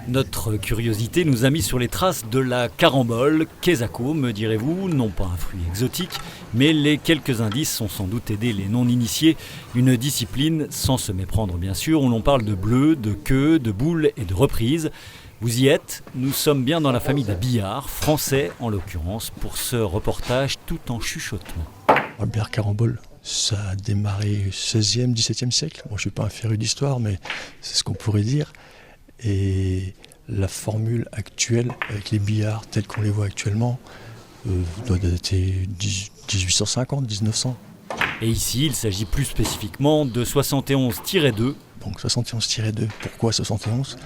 Notre curiosité nous a mis sur les traces de la carambole, Quesaco, me direz-vous, non pas un fruit exotique, mais les quelques indices ont sans doute aidé les non-initiés. Une discipline, sans se méprendre bien sûr, où l'on parle de bleu, de queue, de boule et de reprise. Vous y êtes, nous sommes bien dans la famille d'un billard, français en l'occurrence, pour ce reportage tout en chuchotement. Le billard carambole, ça a démarré au 16e, 17e siècle. Bon, je ne suis pas un féru d'histoire, mais c'est ce qu'on pourrait dire. Et la formule actuelle, avec les billards tels qu'on les voit actuellement, doit dater 1850, 1900. Et ici, il s'agit plus spécifiquement de 71-2. Donc 71-2, pourquoi 71 ?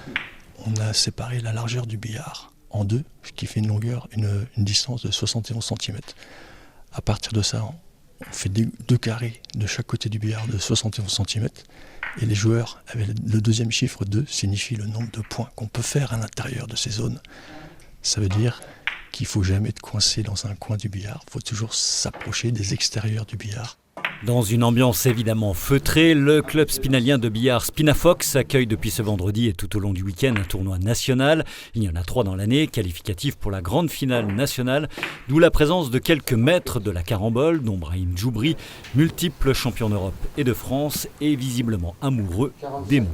On a séparé la largeur du billard en deux, ce qui fait une distance de 71 cm. À partir de ça, on fait deux carrés de chaque côté du billard de 71 cm. Et les joueurs, avec le deuxième chiffre 2, signifie le nombre de points qu'on peut faire à l'intérieur de ces zones. Ça veut dire qu'il ne faut jamais être coincé dans un coin du billard. Il faut toujours s'approcher des extérieurs du billard. Dans une ambiance évidemment feutrée, le club spinalien de billard Spinafox accueille depuis ce vendredi et tout au long du week-end un tournoi national. Il y en a 3 dans l'année, qualificatifs pour la grande finale nationale, d'où la présence de quelques maîtres de la carambole, dont Brahim Djoubri, multiple champion d'Europe et de France, et visiblement amoureux des mots.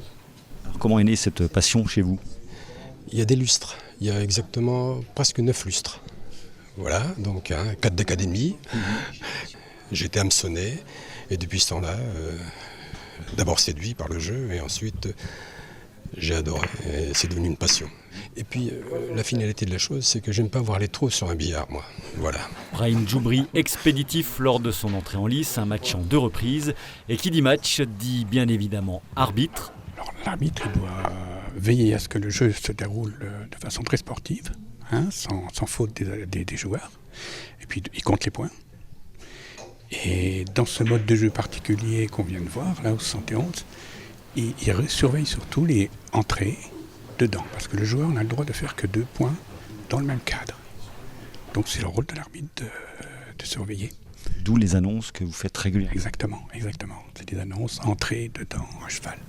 Alors, comment est née cette passion chez vous ? Il y a des lustres, il y a exactement presque 9 lustres. Voilà, donc 4 d'académie. J'étais hameçonné et depuis ce temps-là, d'abord séduit par le jeu et ensuite j'ai adoré et c'est devenu une passion. Et puis la finalité de la chose, c'est que j'aime pas voir les trous sur un billard, moi. Voilà. Brahim Djoubri, expéditif lors de son entrée en lice, un match en 2 reprises. Et qui dit match dit bien évidemment arbitre. Alors, l'arbitre il doit veiller à ce que le jeu se déroule de façon très sportive, sans faute des joueurs. Et puis il compte les points. Et dans ce mode de jeu particulier qu'on vient de voir, là au 71, il surveille surtout les entrées dedans. Parce que le joueur n'a le droit de faire que 2 points dans le même cadre. Donc c'est le rôle de l'arbitre de surveiller. D'où les annonces que vous faites régulièrement. Exactement. C'est des annonces entrées dedans à cheval.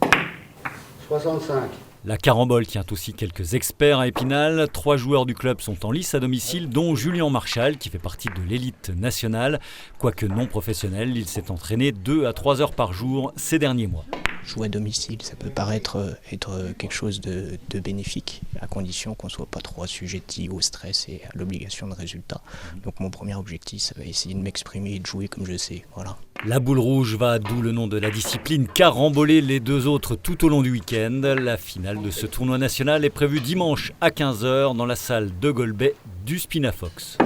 65. La carambole tient aussi quelques experts à Épinal. 3 joueurs du club sont en lice à domicile, dont Julien Marchal, qui fait partie de l'élite nationale. Quoique non professionnel, il s'est entraîné 2 à 3 heures par jour ces derniers mois. Jouer à domicile, ça peut paraître être quelque chose de bénéfique, à condition qu'on ne soit pas trop assujetti au stress et à l'obligation de résultat. Donc mon premier objectif, ça va essayer de m'exprimer et de jouer comme je sais. Voilà. La boule rouge va, d'où le nom de la discipline, caramboler les 2 autres tout au long du week-end. La finale de ce tournoi national est prévue dimanche à 15h dans la salle de Golbet du Spinafox.